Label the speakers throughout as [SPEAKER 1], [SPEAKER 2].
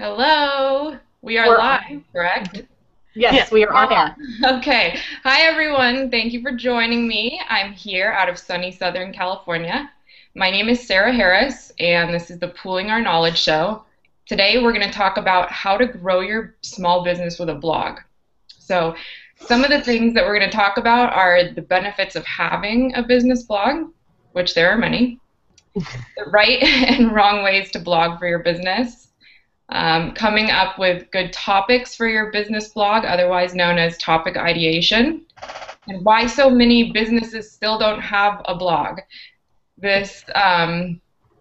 [SPEAKER 1] Hello. We are
[SPEAKER 2] We're
[SPEAKER 1] live,
[SPEAKER 2] on.
[SPEAKER 1] correct?
[SPEAKER 2] Yes, we are on air.
[SPEAKER 1] Okay. Hi, everyone. Thank you for joining me. I'm here out of sunny Southern California. My name is Sarah Harris, and this is the Pooling Our Knowledge Show. Today, we're going to talk about how to grow your small business with a blog. So, some of the things that we're going to talk about are the benefits of having a business blog, which there are many, the right and wrong ways to blog for your business, coming up with good topics for your business blog, otherwise known as topic ideation, and why so many businesses still don't have a blog. This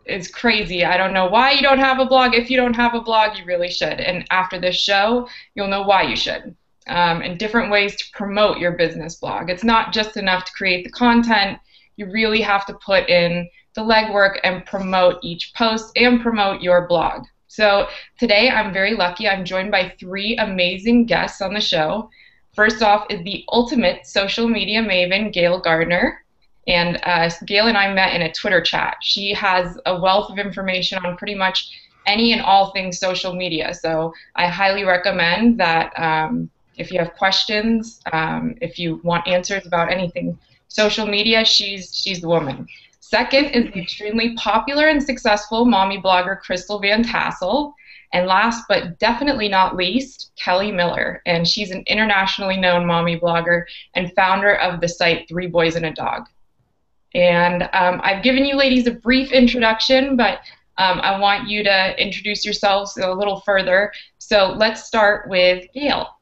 [SPEAKER 1] is crazy. I don't know why you don't have a blog. If you don't have a blog, you really should. And after this show, you'll know why you should. And different ways to promote your business blog. It's not just enough to create the content. You really have to put in the legwork and promote each post and promote your blog. So today I'm very lucky. I'm joined by three amazing guests on the show. First off is the ultimate social media maven, Gail Gardner. And Gail and I met in a Twitter chat. She has a wealth of information on pretty much any and all things social media. So I highly recommend that if you have questions, if you want answers about anything social media, she's the woman. Second is the extremely popular and successful mommy blogger Crystal VanTassel. And last but definitely not least, Kelly Miller. And she's an internationally known mommy blogger and founder of the site Three Boys and a Dog. And I've given you ladies a brief introduction, but I want you to introduce yourselves a little further. So let's start with Gail.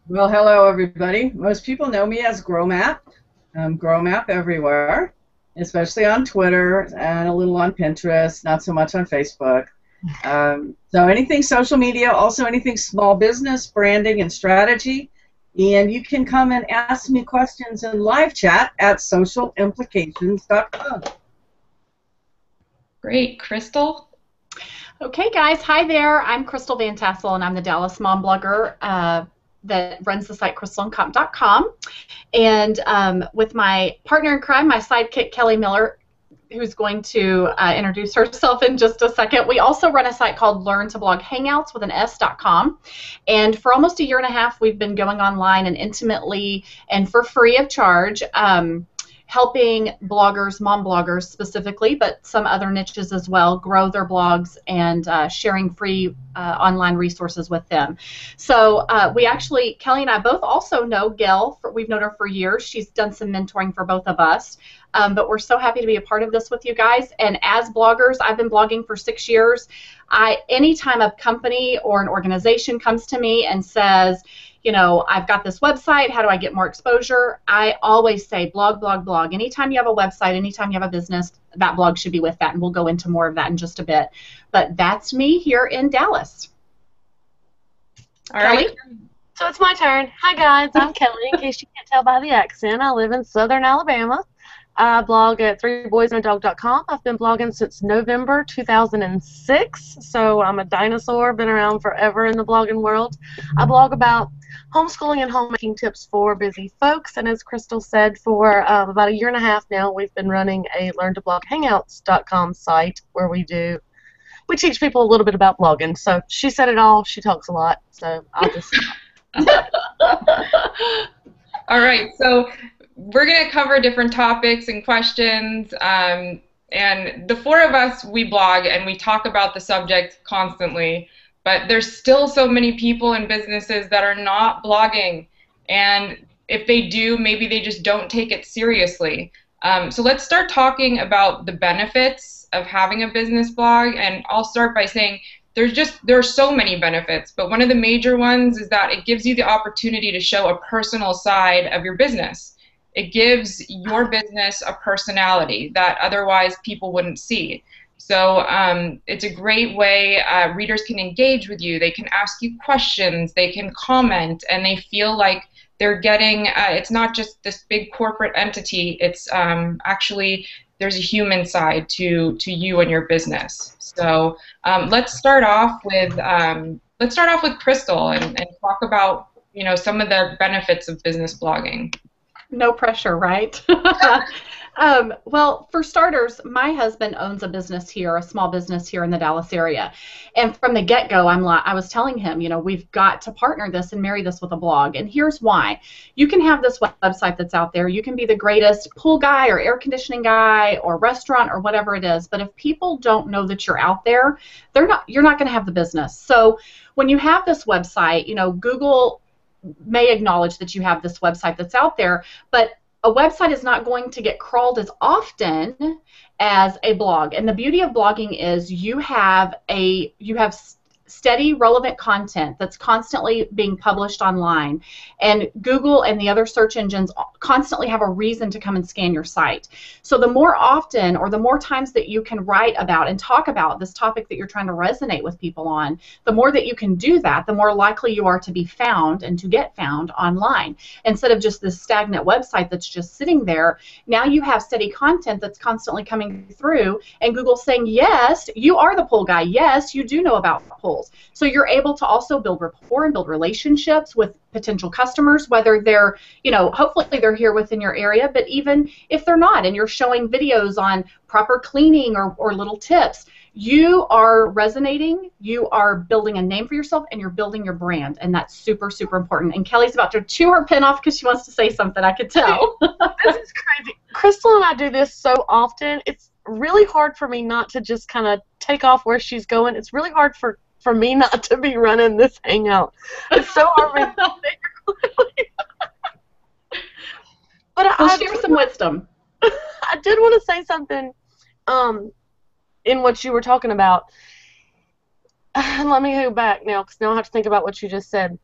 [SPEAKER 3] Well, hello, everybody. Most people know me as GrowMap. GrowMap everywhere, especially on Twitter and a little on Pinterest, not so much on Facebook. So anything social media, also anything small business, branding, and strategy. And you can come and ask me questions in live chat at socialimplications.com.
[SPEAKER 1] Great. Crystal?
[SPEAKER 2] Okay, guys. Hi there. I'm Crystal VanTassel, and I'm the Dallas mom blogger that runs the site crystalandcomp.com. And with my partner in crime, my sidekick, Kelly Miller, who's going to introduce herself in just a second. We also run a site called Learn to Blog Hangouts with an S.com. And for almost a year and a half, we've been going online and intimately and for free of charge, helping bloggers, mom bloggers specifically, but some other niches as well, grow their blogs and sharing free online resources with them. So we actually, Kelly and I both also know Gail. We've known her for years. She's done some mentoring for both of us. But we're so happy to be a part of this with you guys. And as bloggers, I've been blogging for 6 years. Anytime a company or an organization comes to me and says, you know, I've got this website, how do I get more exposure? I always say blog, blog, blog. Anytime you have a website, anytime you have a business, that blog should be with that, and we'll go into more of that in just a bit. But that's me here in Dallas.
[SPEAKER 1] All right.
[SPEAKER 2] Kelly?
[SPEAKER 4] So it's my turn. Hi, guys. I'm Kelly. In case you can't tell by the accent, I live in Southern Alabama. I blog at threeboysandadog.com. I've been blogging since November 2006, so I'm a dinosaur, been around forever in the blogging world. I blog about homeschooling and homemaking tips for busy folks, and as Crystal said, for about a year and a half now, we've been running a learntobloghangouts.com site where we teach people a little bit about blogging. So she said it all. She talks a lot, so I'll just
[SPEAKER 1] All right. So we're going to cover different topics and questions, and the four of us, we blog and we talk about the subject constantly, but there's still so many people and businesses that are not blogging, and if they do, maybe they just don't take it seriously. So let's start talking about the benefits of having a business blog, and I'll start by saying there are so many benefits, but one of the major ones is that it gives you the opportunity to show a personal side of your business. It gives your business a personality that otherwise people wouldn't see. So it's a great way readers can engage with you. They can ask you questions. They can comment, and they feel like they're getting, it's not just this big corporate entity. It's actually, there's a human side to you and your business. So let's start off with Crystal and talk about some of the benefits of business blogging.
[SPEAKER 2] No pressure, right? Well, for starters, my husband owns a business here, a small business here in the Dallas area. And from the get-go, I was telling him, we've got to partner this and marry this with a blog. And here's why. You can have this website that's out there. You can be the greatest pool guy or air conditioning guy or restaurant or whatever it is. But if people don't know that you're out there, you're not going to have the business. So when you have this website, Google may acknowledge that you have this website that's out there, but a website is not going to get crawled as often as a blog. And the beauty of blogging is you have steady, relevant content that's constantly being published online. And Google and the other search engines constantly have a reason to come and scan your site. So the more often or the more times that you can write about and talk about this topic that you're trying to resonate with people on, the more that you can do that, the more likely you are to be found and to get found online. Instead of just this stagnant website that's just sitting there, now you have steady content that's constantly coming through, and Google's saying, yes, you are the pool guy. Yes, you do know about pools. So you're able to also build rapport and build relationships with potential customers, whether they're, hopefully they're here within your area, but even if they're not, and you're showing videos on proper cleaning or little tips, you are resonating, you are building a name for yourself, and you're building your brand, and that's super, super important. And Kelly's about to chew her pen off because she wants to say something, I could tell.
[SPEAKER 4] This is crazy. Crystal and I do this so often. It's really hard for me not to just kind of take off where she's going. It's really hard for me not to be running this Hangout. It's so hard for me. But
[SPEAKER 2] I'll share some wisdom.
[SPEAKER 4] I did want to say something in what you were talking about. Let me go back now, because now I have to think about what you just said.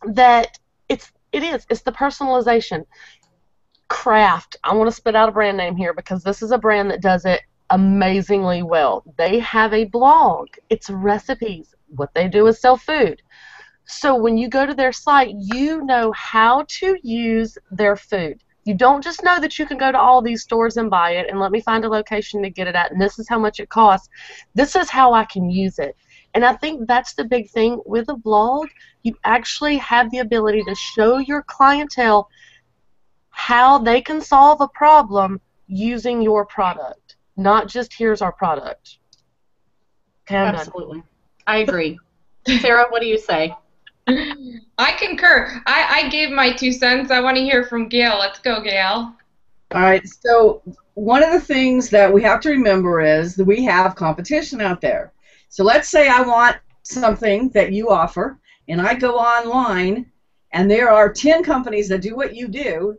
[SPEAKER 4] That it's the personalization. Kraft. I want to spit out a brand name here because this is a brand that does it amazingly well. They have a blog. It's recipes. What they do is sell food. So when you go to their site, you know how to use their food. You don't just know that you can go to all these stores and buy it and let me find a location to get it at, and this is how much it costs. This is how I can use it. And I think that's the big thing with a blog. You actually have the ability to show your clientele how they can solve a problem using your product. Not just, here's our product. Okay,
[SPEAKER 2] absolutely. I agree. Sarah, what do you say?
[SPEAKER 1] I concur. I gave my 2 cents. I want to hear from Gail. Let's go, Gail.
[SPEAKER 3] All right. So one of the things that we have to remember is that we have competition out there. So let's say I want something that you offer, and I go online, and there are 10 companies that do what you do.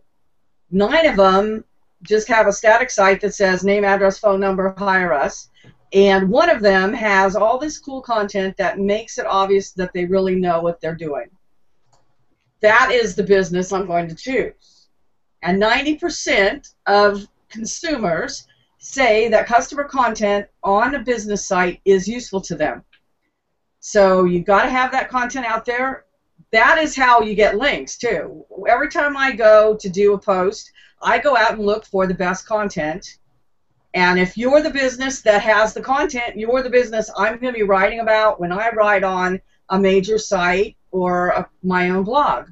[SPEAKER 3] 9 of them just have a static site that says name, address, phone number, hire us. And one of them has all this cool content that makes it obvious that they really know what they're doing. That is the business I'm going to choose. And 90% of consumers say that customer content on a business site is useful to them. So you've got to have that content out there. That is how you get links, too. Every time I go to do a post, I go out and look for the best content. And if you're the business that has the content, you're the business I'm going to be writing about when I write on a major site or my own blog.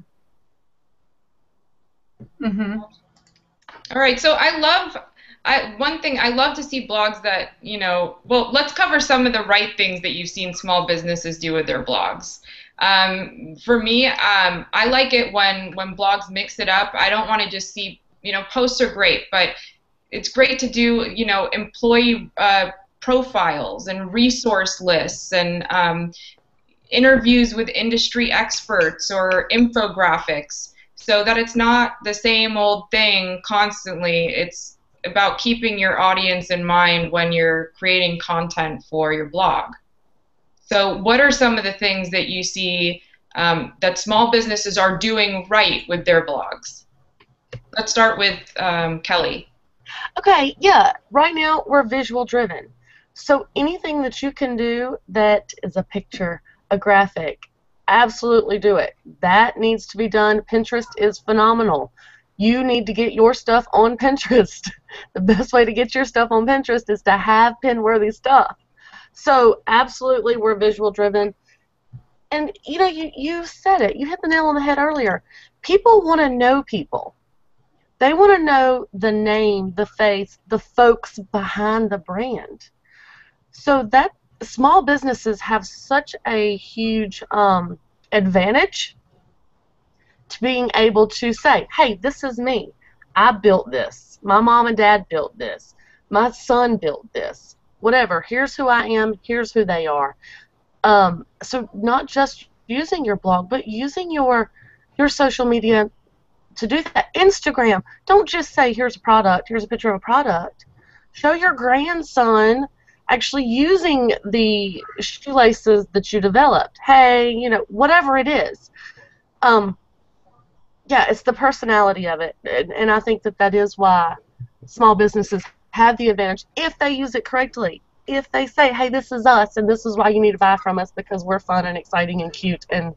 [SPEAKER 2] Mm-hmm.
[SPEAKER 1] All right, so one thing, I love to see blogs that, well, let's cover some of the right things that you've seen small businesses do with their blogs. For me, I like it when blogs mix it up. I don't want to just see, posts are great, but it's great to do, employee profiles and resource lists and interviews with industry experts or infographics, so that it's not the same old thing constantly. It's about keeping your audience in mind when you're creating content for your blog. So what are some of the things that you see that small businesses are doing right with their blogs? Let's start with Kelly.
[SPEAKER 4] Okay, yeah, right now we're visual driven. So anything that you can do that is a picture, a graphic, absolutely do it. That needs to be done. Pinterest is phenomenal. You need to get your stuff on Pinterest. The best way to get your stuff on Pinterest is to have pin-worthy stuff. So absolutely we're visual driven. And you said it. You hit the nail on the head earlier. People want to know people. They want to know the name, the face, the folks behind the brand. So that small businesses have such a huge advantage to being able to say, hey, this is me. I built this. My mom and dad built this. My son built this. Whatever. Here's who I am. Here's who they are. So not just using your blog, but using your social media to do that. Instagram, don't just say, here's a product, here's a picture of a product. Show your grandson actually using the shoelaces that you developed. Hey, you know, whatever it is. Yeah, it's the personality of it. And I think that is why small businesses have the advantage if they use it correctly. If they say, hey, this is us, and this is why you need to buy from us because we're fun and exciting and cute, and,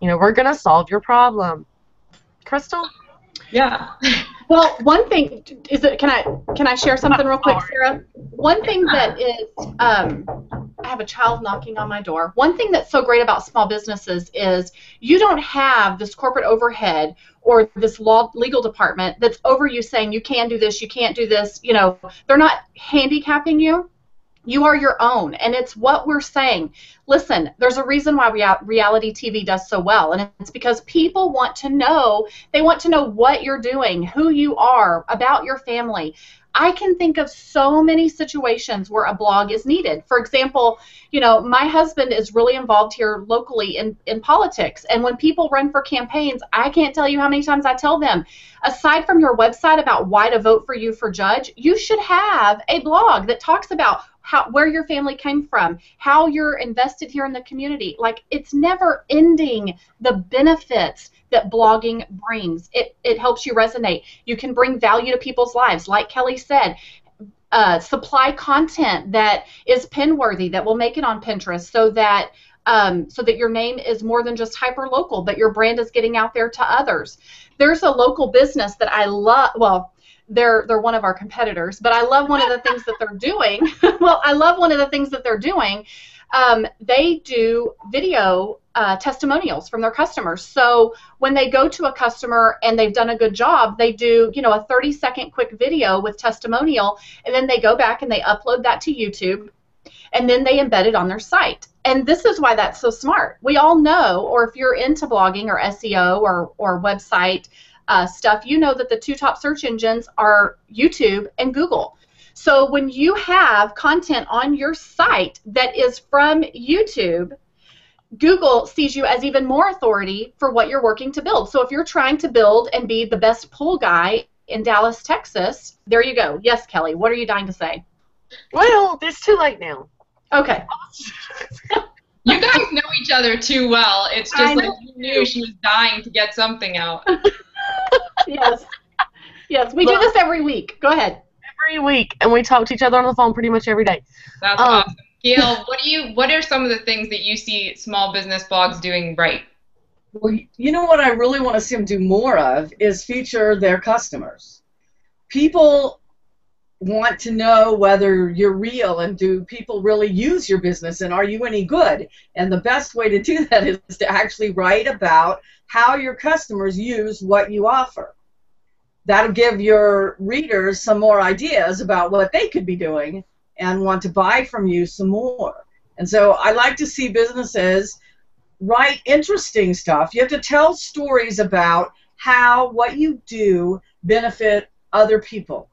[SPEAKER 4] you know, we're going to solve your problem. Crystal?
[SPEAKER 1] Yeah.
[SPEAKER 2] Well, one thing is that can I share something real quick, Sarah? One thing that is I have a child knocking on my door. One thing that's so great about small businesses is you don't have this corporate overhead or this legal department that's over you saying you can do this, you can't do this. You know, they're not handicapping you. You are your own, and it's what we're saying. Listen, there's a reason why reality TV does so well, and it's because people want to know. They want to know what you're doing, who you are, about your family. I can think of so many situations where a blog is needed. For example, you know, my husband is really involved here locally in politics, and when people run for campaigns, I can't tell you how many times I tell them, aside from your website about why to vote for you for judge, you should have a blog that talks about where your family came from, how you're invested here in the community. Like, it's never ending, the benefits that blogging brings. It helps you resonate. You can bring value to people's lives. Like Kelly said, supply content that is pin-worthy, that will make it on Pinterest so that your name is more than just hyper-local, but your brand is getting out there to others. There's a local business that I love. Well, they're one of our competitors, but I love one of the things that they're doing. Well, I love one of the things that they're doing. They do video testimonials from their customers. So when they go to a customer and they've done a good job, they do, you know, a 30-second quick video with testimonial, and then they go back and they upload that to YouTube, and then they embed it on their site. And this is why that's so smart. We all know, or if you're into blogging or SEO or website stuff, you know that the two top search engines are YouTube and Google. So when you have content on your site that is from YouTube, Google sees you as even more authority for what you're working to build. So if you're trying to build and be the best pool guy in Dallas, Texas, there you go. Yes, Kelly, what are you dying to say?
[SPEAKER 4] Well, it's too late now.
[SPEAKER 2] Okay.
[SPEAKER 1] You guys know each other too well. It's just like you knew she was dying to get something out.
[SPEAKER 2] Yes. Yes, we do this every week. Go ahead.
[SPEAKER 4] Every week, and we talk to each other on the phone pretty much every day.
[SPEAKER 1] That's awesome. Gail, what are some of the things that you see small business blogs doing right?
[SPEAKER 3] Well, you know what I really want to see them do more of is feature their customers. People want to know whether you're real and do people really use your business and are you any good? And the best way to do that is to actually write about how your customers use what you offer. That'll give your readers some more ideas about what they could be doing and want to buy from you some more. And so I like to see businesses write interesting stuff. You have to tell stories about how what you do benefit other people.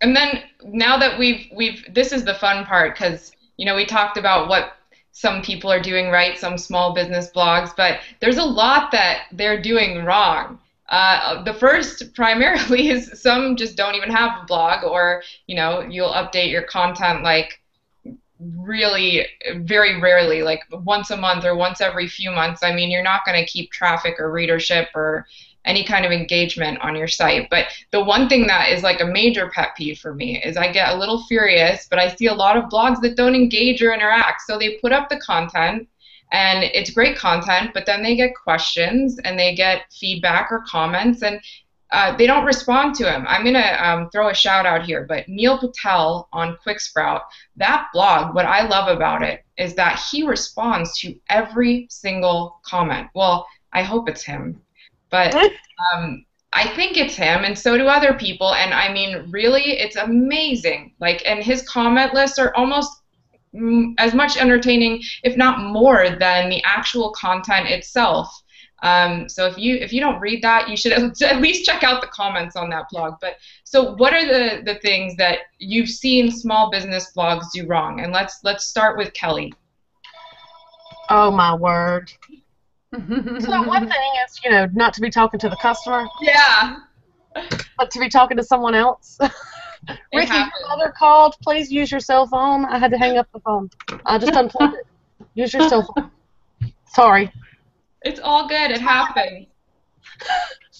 [SPEAKER 1] And then now that this is the fun part, because, you know, we talked about what some people are doing right, some small business blogs, but there's a lot that they're doing wrong. The first primarily is some just don't even have a blog, or, you know, you'll update your content like really very rarely, like once a month or once every few months. I mean, you're not going to keep traffic or readership or any kind of engagement on your site. But the one thing that is like a major pet peeve for me is I get a little furious, but I see a lot of blogs that don't engage or interact. So they put up the content, and it's great content, but then they get questions and they get feedback or comments, and they don't respond to them. I'm going to throw a shout out here, but Neil Patel on QuickSprout, that blog, what I love about it is that he responds to every single comment. Well, I hope it's him. But I think it's him, and so do other people. And I mean, really, it's amazing. Like, and his comment lists are almost as much entertaining, if not more, than the actual content itself. So if you don't read that, you should at least check out the comments on that blog. But so, what are the things that you've seen small business blogs do wrong? And let's start with Kelly.
[SPEAKER 4] Oh my word. So one thing is, not to be talking to the customer.
[SPEAKER 1] Yeah.
[SPEAKER 4] But to be talking to someone else. Ricky, your mother called. Please use your cell phone. I had to hang up the phone. I just unplugged it. Use your cell phone. Sorry.
[SPEAKER 1] It's all good. It happens.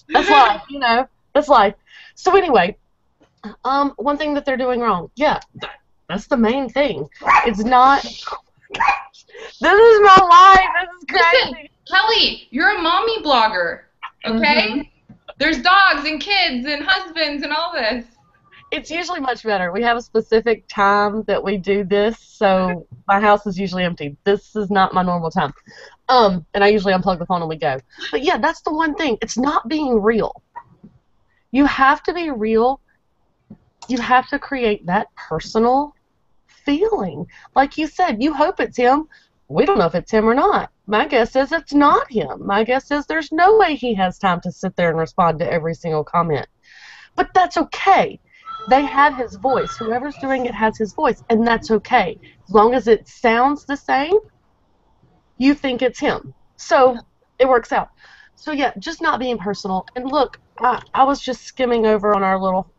[SPEAKER 4] That's life, That's life. So anyway, one thing that they're doing wrong. Yeah, that's the main thing. It's not. Oh my gosh. This is my life. This is crazy.
[SPEAKER 1] Listen, Kelly, you're a mommy blogger. Okay? Mm-hmm. There's dogs and kids and husbands and all this.
[SPEAKER 4] It's usually much better. We have a specific time that we do this, so my house is usually empty. This is not my normal time. And I usually unplug the phone and we go. But yeah, that's the one thing. It's not being real. You have to be real. You have to create that personal feeling. Like you said, you hope it's him. We don't know if it's him or not. My guess is it's not him. My guess is there's no way he has time to sit there and respond to every single comment. But that's okay. They have his voice. Whoever's doing it has his voice, and that's okay. As long as it sounds the same, you think it's him. So it works out. So yeah, just not being personal. And look, I was just skimming over on our little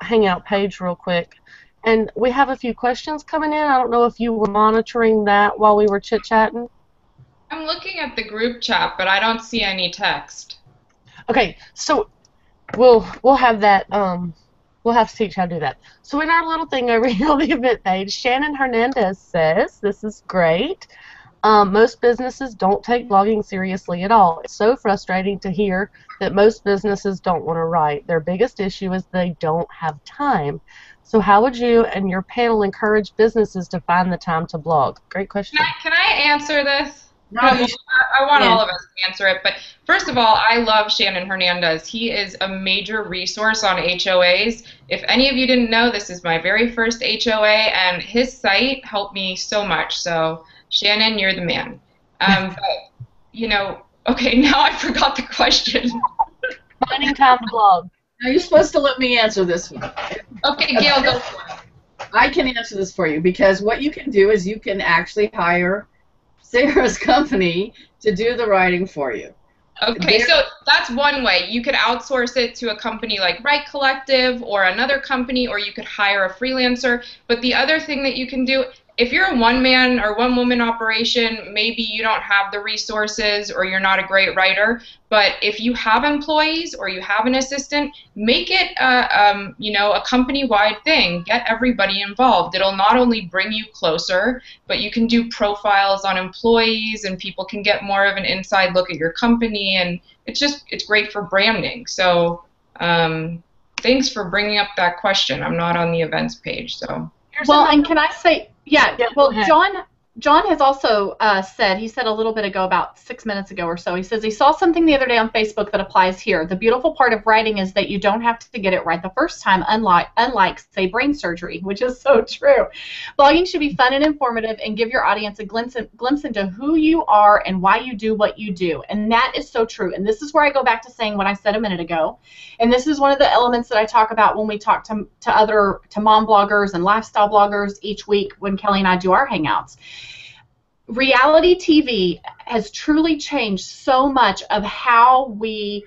[SPEAKER 4] Hangout page real quick, and we have a few questions coming in. I don't know if you were monitoring that while we were chit-chatting.
[SPEAKER 1] I'm looking at the group chat, but I don't see any text.
[SPEAKER 4] Okay, so we'll have that. We'll have to teach how to do that. So in our little thing over here on the event page, Shannon Hernandez says, this is great. Most businesses don't take blogging seriously at all. It's so frustrating to hear that most businesses don't want to write. Their biggest issue is they don't have time. So how would you and your panel encourage businesses to find the time to blog? Great question.
[SPEAKER 1] Can I answer this? No, I want all of us to answer it. But first of all, I love Shannon Hernandez. He is a major resource on HOAs. If any of you didn't know, this is my very first HOA, and his site helped me so much. So, Shannon, you're the man. But, okay, now I forgot the question.
[SPEAKER 4] Finding time to blog.
[SPEAKER 3] Now you're supposed to let me answer this one.
[SPEAKER 1] Okay, Gail, go for it.
[SPEAKER 3] I can answer this for you, because what you can do is you can actually hire Sarah's company to do the writing for you.
[SPEAKER 1] Okay, so that's one way. You could outsource it to a company like Write Collective or another company, or you could hire a freelancer. But the other thing that you can do, if you're a one-man or one-woman operation, maybe you don't have the resources or you're not a great writer. But if you have employees or you have an assistant, make it a company-wide thing. Get everybody involved. It'll not only bring you closer, but you can do profiles on employees, and people can get more of an inside look at your company, and it's great for branding. So thanks for bringing up that question. I'm not on the events page, so.
[SPEAKER 2] Well, and can I say, well, John has also said, he said a little bit ago, about 6 minutes ago or so, he says he saw something the other day on Facebook that applies here. The beautiful part of writing is that you don't have to get it right the first time, unlike say, brain surgery, which is so true. Blogging should be fun and informative and give your audience a glimpse into who you are and why you do what you do. And that is so true. And this is where I go back to saying what I said a minute ago. And this is one of the elements that I talk about when we talk to mom bloggers and lifestyle bloggers each week when Kelly and I do our Hangouts. Reality TV has truly changed so much of how we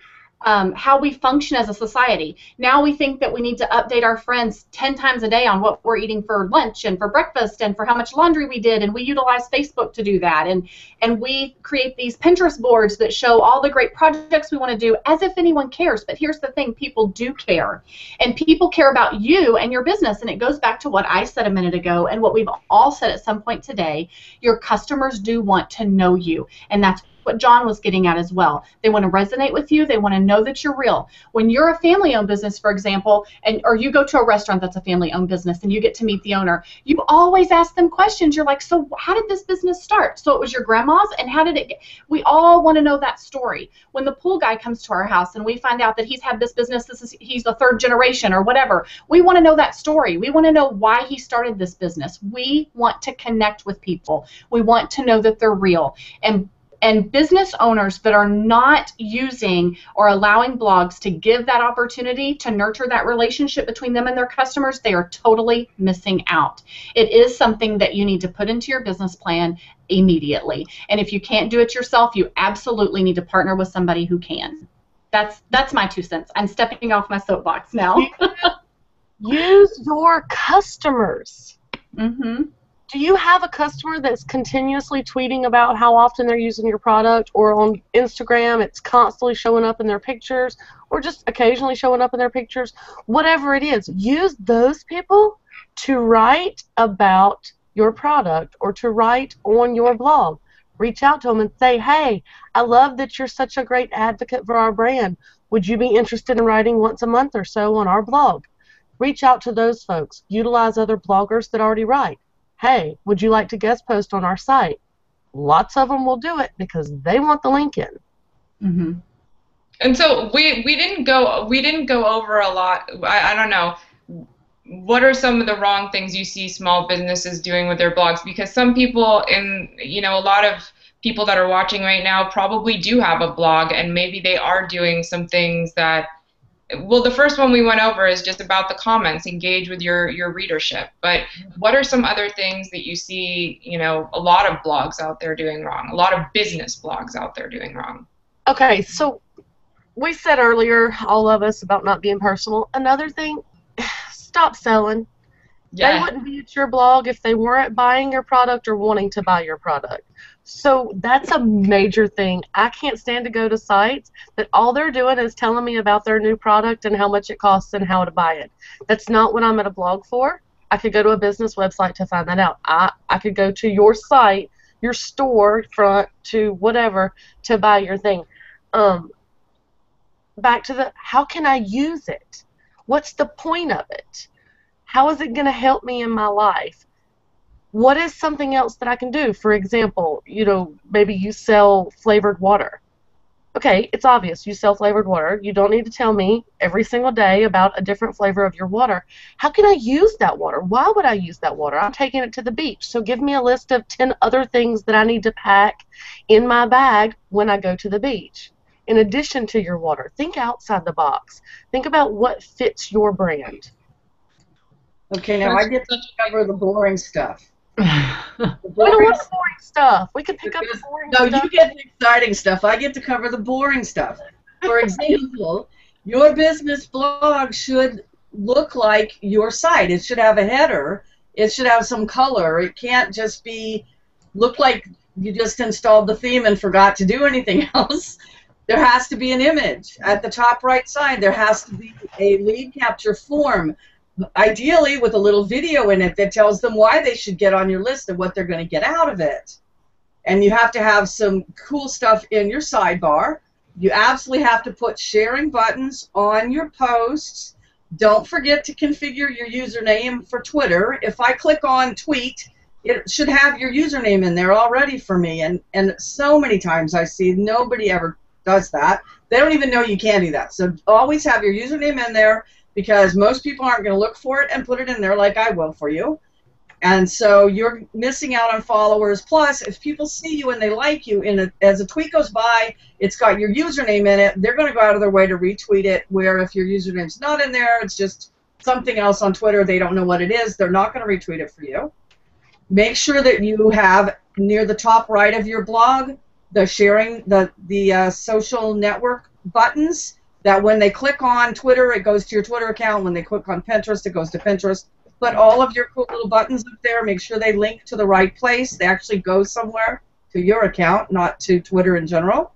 [SPEAKER 2] function as a society. Now we think that we need to update our friends 10 times a day on what we're eating for lunch and for breakfast and for how much laundry we did, and we utilize Facebook to do that. And we create these Pinterest boards that show all the great projects we want to do as if anyone cares. But here's the thing, people do care. And people care about you and your business. And it goes back to what I said a minute ago and what we've all said at some point today. Your customers do want to know you. And that's what John was getting at as well. They want to resonate with you. They want to know that you're real. When you're a family-owned business, for example, or you go to a restaurant that's a family-owned business and you get to meet the owner, you always ask them questions. You're like, so how did this business start? So it was your grandma's, and how did it get? We all want to know that story. When the pool guy comes to our house and we find out that he's had this business, he's the third generation or whatever, we want to know that story. We want to know why he started this business. We want to connect with people. We want to know that they're real. And business owners that are not using or allowing blogs to give that opportunity to nurture that relationship between them and their customers, they are totally missing out. It is something that you need to put into your business plan immediately. And if you can't do it yourself, you absolutely need to partner with somebody who can. That's my 2 cents. I'm stepping off my soapbox now.
[SPEAKER 4] Use your customers.
[SPEAKER 2] Mm-hmm.
[SPEAKER 4] Do you have a customer that's continuously tweeting about how often they're using your product, or on Instagram it's constantly showing up in their pictures, or just occasionally showing up in their pictures? Whatever it is, use those people to write about your product or to write on your blog. Reach out to them and say, hey, I love that you're such a great advocate for our brand. Would you be interested in writing once a month or so on our blog? Reach out to those folks. Utilize other bloggers that already write. Hey, would you like to guest post on our site? Lots of them will do it because they want the link in.
[SPEAKER 2] Mm-hmm.
[SPEAKER 1] And so we didn't go over a lot. I don't know. What are some of the wrong things you see small businesses doing with their blogs? Because some people a lot of people that are watching right now probably do have a blog, and maybe they are doing some things that, well, the first one we went over is just about the comments, engage with your readership. But what are some other things that you see, a lot of blogs out there doing wrong, a lot of business blogs out there doing wrong?
[SPEAKER 4] Okay, so we said earlier, all of us, about not being personal. Another thing, stop selling.
[SPEAKER 1] Yeah.
[SPEAKER 4] They wouldn't be at your blog if they weren't buying your product or wanting to buy your product. So that's a major thing. I can't stand to go to sites that all they're doing is telling me about their new product and how much it costs and how to buy it. That's not what I'm at a blog for. I could go to a business website to find that out. I could go to your site, your store front, to whatever, to buy your thing. Back to the, how can I use it? What's the point of it? How is it going to help me in my life? What is something else that I can do? For example, maybe you sell flavored water. Okay, it's obvious you sell flavored water. You don't need to tell me every single day about a different flavor of your water. How can I use that water? Why would I use that water? I'm taking it to the beach. So give me a list of 10 other things that I need to pack in my bag when I go to the beach. In addition to your water, think outside the box. Think about what fits your brand.
[SPEAKER 3] Okay, now I get to cover the boring stuff.
[SPEAKER 4] We don't want the boring stuff. We can pick up the boring stuff.
[SPEAKER 3] No, you get the exciting stuff. I get to cover the boring stuff. For example, your business blog should look like your site. It should have a header. It should have some color. It can't just look like you just installed the theme and forgot to do anything else. There has to be an image. At the top right side, there has to be a lead capture form, ideally with a little video in it that tells them why they should get on your list and what they're going to get out of it. And you have to have some cool stuff in your sidebar. You absolutely have to put sharing buttons on your posts. Don't forget to configure your username for Twitter. If I click on tweet, it should have your username in there already for me. And so many times I see nobody ever does that. They don't even know you can do that. So always have your username in there, because most people aren't going to look for it and put it in there like I will for you. And so you're missing out on followers. Plus, if people see you and they like you, as a tweet goes by, it's got your username in it, they're going to go out of their way to retweet it, where if your username's not in there, it's just something else on Twitter, they don't know what it is, they're not going to retweet it for you. Make sure that you have, near the top right of your blog, the sharing, the social network buttons, that when they click on Twitter, it goes to your Twitter account. When they click on Pinterest, it goes to Pinterest. Put all of your cool little buttons up there. Make sure they link to the right place. They actually go somewhere to your account, not to Twitter in general.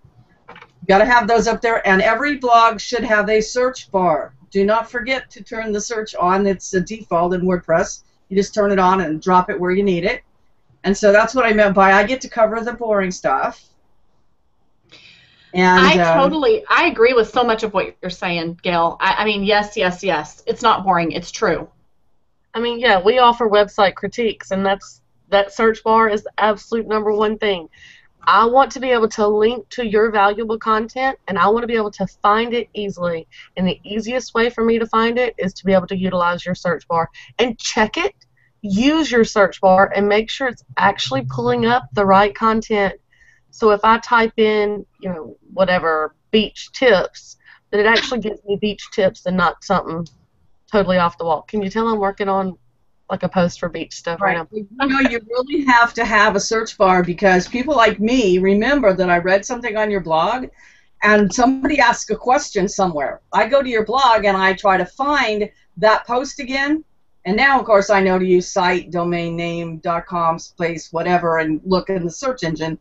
[SPEAKER 3] You got to have those up there. And every blog should have a search bar. Do not forget to turn the search on. It's a default in WordPress. You just turn it on and drop it where you need it. And so that's what I meant by I get to cover the boring stuff. And
[SPEAKER 2] I agree with so much of what you're saying, Gail. I mean, yes, yes, yes. It's not boring. It's true.
[SPEAKER 4] I mean, yeah, we offer website critiques, and that search bar is the absolute #1 thing. I want to be able to link to your valuable content, and I want to be able to find it easily. And the easiest way for me to find it is to be able to utilize your search bar and check it. Use your search bar and make sure it's actually pulling up the right content. So if I type in, whatever, beach tips, that it actually gives me beach tips and not something totally off the wall. Can you tell I'm working on like a post for beach stuff right now?
[SPEAKER 3] You really have to have a search bar, because people like me remember that I read something on your blog and somebody asked a question somewhere. I go to your blog and I try to find that post again. And now, of course, I know to use site, domain name, .com, space, whatever, and look in the search engine.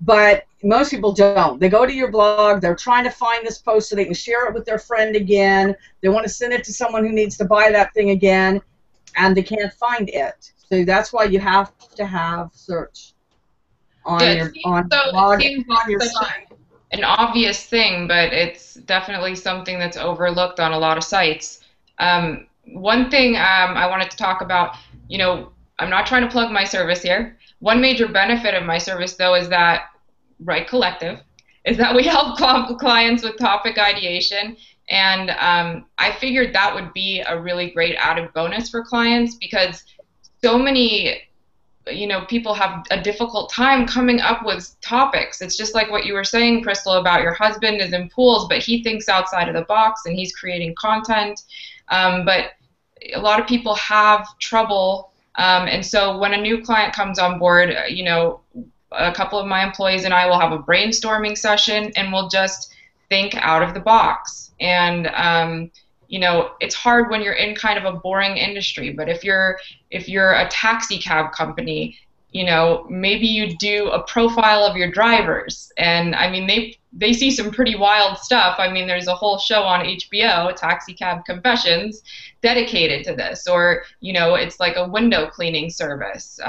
[SPEAKER 3] But most people don't. They go to your blog, they're trying to find this post so they can share it with their friend again. They want to send it to someone who needs to buy that thing again, and they can't find it. So that's why you have to have search on your blog, on your site.
[SPEAKER 1] An obvious thing, but it's definitely something that's overlooked on a lot of sites. One thing I wanted to talk about, I'm not trying to plug my service here. One major benefit of my service, though, is that Right Collective, is that we help clients with topic ideation. And I figured that would be a really great added bonus for clients, because so many people have a difficult time coming up with topics. It's just like what you were saying, Crystal, about your husband is in pools, but he thinks outside of the box and he's creating content. But a lot of people have trouble. And so when a new client comes on board, a couple of my employees and I will have a brainstorming session, and we'll just think out of the box. And it's hard when you're in kind of a boring industry, but if you're a taxi cab company, maybe you do a profile of your drivers, and I mean they see some pretty wild stuff. I mean, there's a whole show on HBO, Taxi Cab Confessions, dedicated to this. Or it's like a window cleaning service.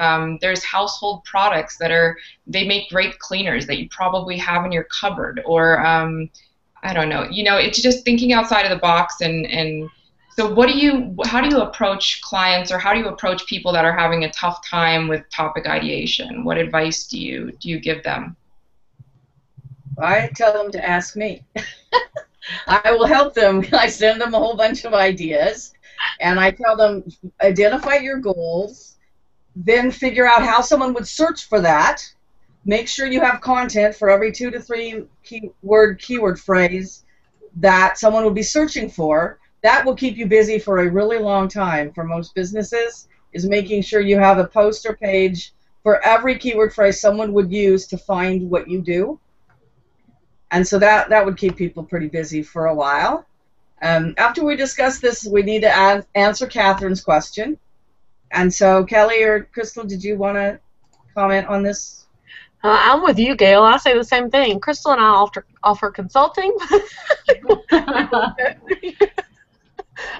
[SPEAKER 1] There's household products they make great cleaners that you probably have in your cupboard. Or I don't know. It's just thinking outside of the box. And so how do you approach clients, or how do you approach people that are having a tough time with topic ideation? What advice do you give them?
[SPEAKER 3] I tell them to ask me. I will help them. I send them a whole bunch of ideas, and I tell them, identify your goals, then figure out how someone would search for that. Make sure you have content for every 2 to 3 keyword phrase that someone will be searching for. That will keep you busy for a really long time. For most businesses, is making sure you have a post or page for every keyword phrase someone would use to find what you do. And so that would keep people pretty busy for a while. After we discuss this, we need to answer Catherine's question. And so, Kelly or Crystal, did you want to comment on this?
[SPEAKER 4] I'm with you, Gail. I say the same thing. Crystal and I offer consulting.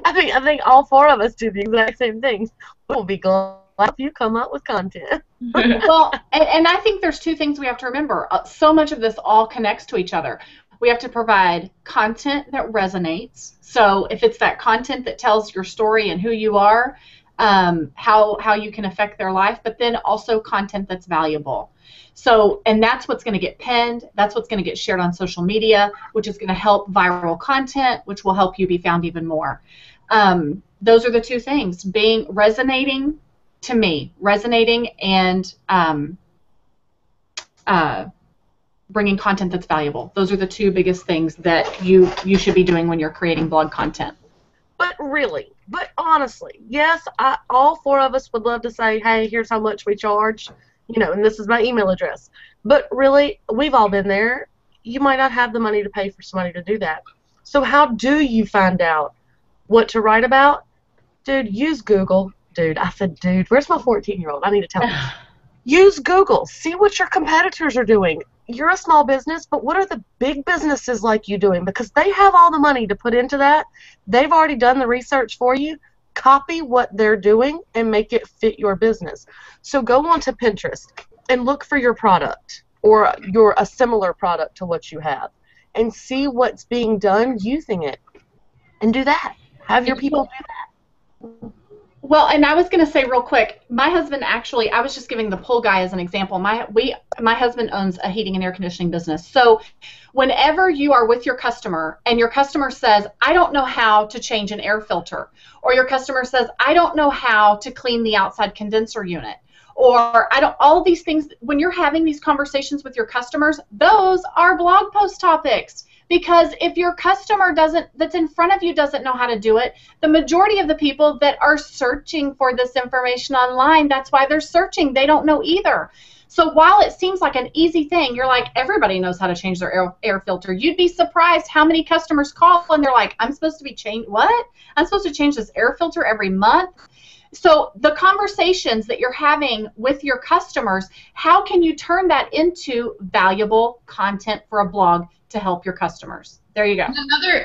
[SPEAKER 4] I think all 4 of us do the exact same things. We'll be glad if you come up with content.
[SPEAKER 2] Well, and I think there's 2 things we have to remember. So much of this all connects to each other. We have to provide content that resonates. So if it's that content that tells your story and who you are, how you can affect their life, but then also content that's valuable. So, and that's what's going to get pinned, that's what's going to get shared on social media, which is going to help viral content, which will help you be found even more. Those are the 2 things, resonating to me, and bringing content that's valuable. Those are the 2 biggest things that you should be doing when you're creating blog content.
[SPEAKER 4] But honestly, yes, all 4 of us would love to say, hey, here's how much we charge, and this is my email address. But really, we've all been there. You might not have the money to pay for somebody to do that. So how do you find out what to write about? Dude, use Google. Dude, I said, dude, where's my 14-year-old? I need to tell him. Use Google. See what your competitors are doing. You're a small business, but what are the big businesses like you doing? Because they have all the money to put into that. They've already done the research for you. Copy what they're doing and make it fit your business. So go onto Pinterest and look for your product or a similar product to what you have. and see what's being done using it. And do that. Have your people do that.
[SPEAKER 2] Well, and I was going to say real quick, my husband actually, I was just giving the pool guy as an example. My husband owns a heating and air conditioning business. So whenever you are with your customer and your customer says, I don't know how to change an air filter, or your customer says, I don't know how to clean the outside condenser unit, or all of these things, when you're having these conversations with your customers, those are blog post topics. Because if your customer that's in front of you doesn't know how to do it, the majority of the people that are searching for this information online, that's why they're searching. They don't know either. So while it seems like an easy thing, you're like, everybody knows how to change their air filter. You'd be surprised how many customers call and they're like, I'm supposed to change this air filter every month? So the conversations that you're having with your customers, how can you turn that into valuable content for a blog to help your customers? There you go.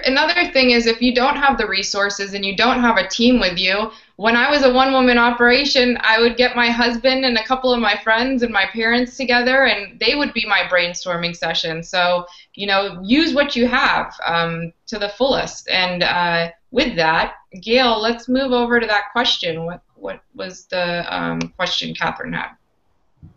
[SPEAKER 1] Another thing is, if you don't have the resources and you don't have a team with you, when I was a one-woman operation, I would get my husband and a couple of my friends and my parents together, and they would be my brainstorming session. So, use what you have to the fullest. And with that, Gail, let's move over to that question. What was the question Catherine had?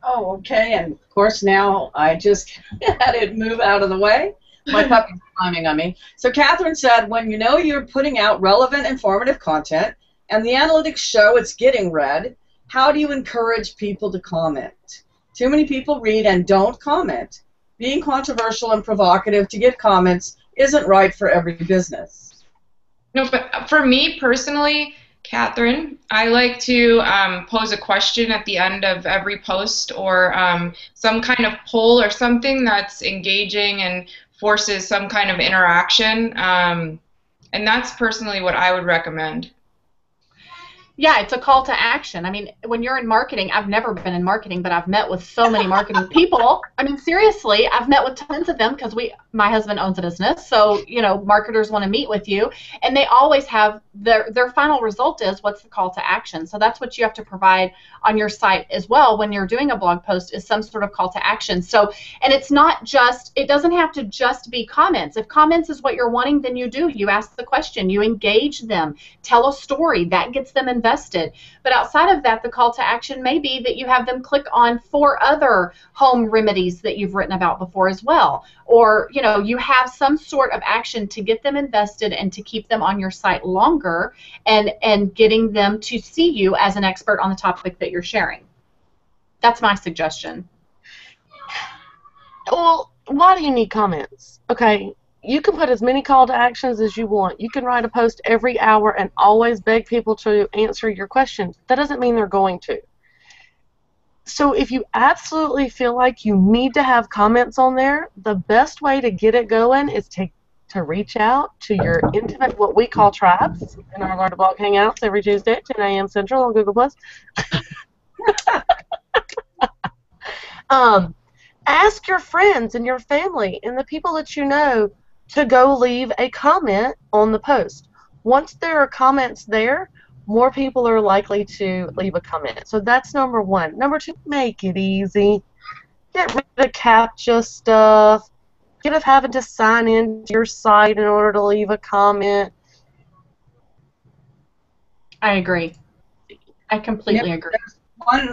[SPEAKER 3] Oh, okay. And of course, now I just had it move out of the way. My puppy's climbing on me. So Catherine said, when you know you're putting out relevant, informative content and the analytics show it's getting read, how do you encourage people to comment? Too many people read and don't comment. Being controversial and provocative to get comments isn't right for every business.
[SPEAKER 1] No, but for me personally, Catherine, I like to pose a question at the end of every post, or some kind of poll or something that's engaging and forces some kind of interaction. And that's personally what I would recommend.
[SPEAKER 2] Yeah, it's a call to action. I mean, when you're in marketing, I've never been in marketing, but I've met with so many marketing people. I mean, seriously, I've met with tons of them because my husband owns a business, so marketers want to meet with you, and they always have their final result is, what's the call to action? So that's what you have to provide on your site as well when you're doing a blog post, is some sort of call to action. So, and it doesn't have to just be comments. If comments is what you're wanting, then you ask the question, you engage them, tell a story that gets them invested. But outside of that, the call to action may be that you have them click on 4 other home remedies that you've written about before as well, or you have some sort of action to get them invested and to keep them on your site longer, and getting them to see you as an expert on the topic that you're sharing. That's my suggestion.
[SPEAKER 4] Well, why do you need comments? Okay, you can put as many call to actions as you want. You can write a post every hour and always beg people to answer your questions. That doesn't mean they're going to. So if you absolutely feel like you need to have comments on there, the best way to get it going is to reach out to your intimate, what we call tribes, in our Learn to Blog Hangouts every Tuesday at 10 a.m. Central on Google+. Ask your friends and your family and the people that you know to go leave a comment on the post. Once there are comments there, more people are likely to leave a comment. So that's number 1. Number 2, make it easy. Get rid of the CAPTCHA stuff. Get rid of having to sign in to your site in order to leave a comment.
[SPEAKER 2] I agree. I completely agree.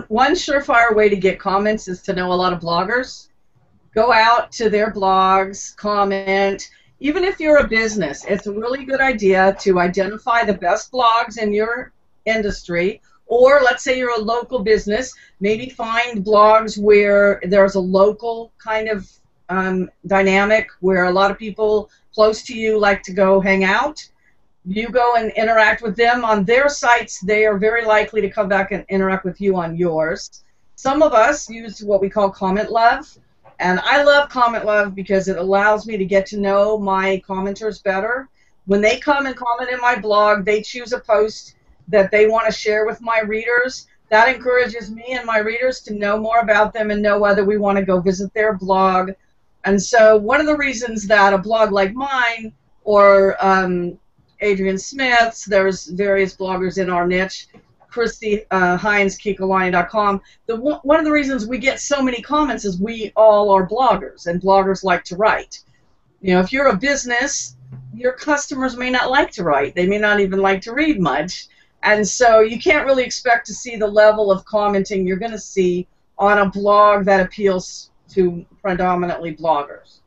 [SPEAKER 3] One surefire way to get comments is to know a lot of bloggers. Go out to their blogs, comment. Even if you're a business, it's a really good idea to identify the best blogs in your industry. Or let's say you're a local business, maybe find blogs where there's a local kind of dynamic where a lot of people close to you like to go hang out. You go and interact with them on their sites. They are very likely to come back and interact with you on yours. Some of us use what we call comment love. And I love comment love because it allows me to get to know my commenters better. When they come and comment in my blog, they choose a post that they want to share with my readers. That encourages me and my readers to know more about them and know whether we want to go visit their blog. And so one of the reasons that a blog like mine or Adrian Smith's, there's various bloggers in our niche, Christy Hines, Kikalani.com. One of the reasons we get so many comments is we all are bloggers, and bloggers like to write. if you're a business, your customers may not like to write. They may not even like to read much. And so you can't really expect to see the level of commenting you're going to see on a blog that appeals to predominantly bloggers.